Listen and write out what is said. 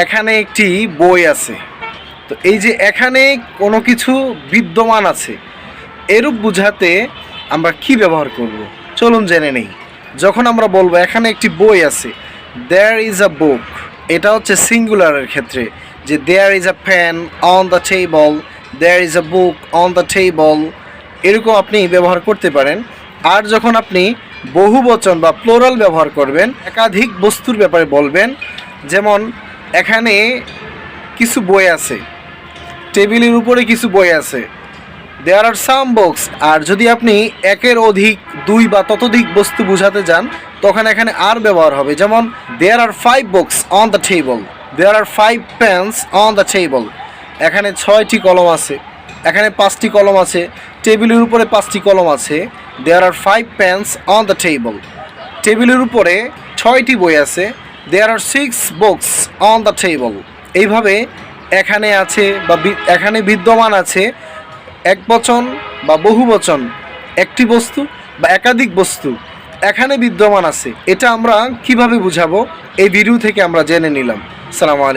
এখানে একটি বই আছে। তো এই যে এখানে কোনো কিছু বিদ্যমান আছে, এরূপ বোঝাতে আমরা কি ব্যবহার করব? চলুন জেনে নেই। যখন আমরা বলবো এখানে একটি বই আছে, দেয়ার ইজ আ বুক, এটা হচ্ছে সিঙ্গুলারের ক্ষেত্রে, যে there is a pen on the table, there is a book on the table, এরকম আপনি ব্যবহার করতে পারেন। আর যখন আপনি বহুবচন বা প্লোরাল ব্যবহার করবেন, একাধিক বস্তুর ব্যাপারে বলবেন, যেমন এখানে কিছু বই আছে, টেবিলের উপরে কিছু বই আছে, দেয়ার আর সাম বুকস। আর যদি আপনি একের অধিক, দুই বা ততোধিক বস্তু বোঝাতে যান, তখন এখানে আর ব্যবহার হবে, যেমন there are 5 books on the table, there are 5 pens on the table. এখানে 6টি কলম আছে, এখানে 5টি কলম আছে, টেবিলের উপরে 5টি কলম আছে, দেয়ার are 5 pens on the table. টেবিলের উপরে 6টি বই আছে, দেয়ার আর 6 বুকস অন দ্য টেবল। এইভাবে এখানে আছে বা এখানে বিদ্যমান আছে একবচন বা বহুবচন, একটি বস্তু বা একাধিক বস্তু এখানে বিদ্যমান আছে, এটা আমরা কিভাবে বুঝাবো এই ভিডিও থেকে আমরা জেনে নিলাম। আসসালামু আলাইকুম।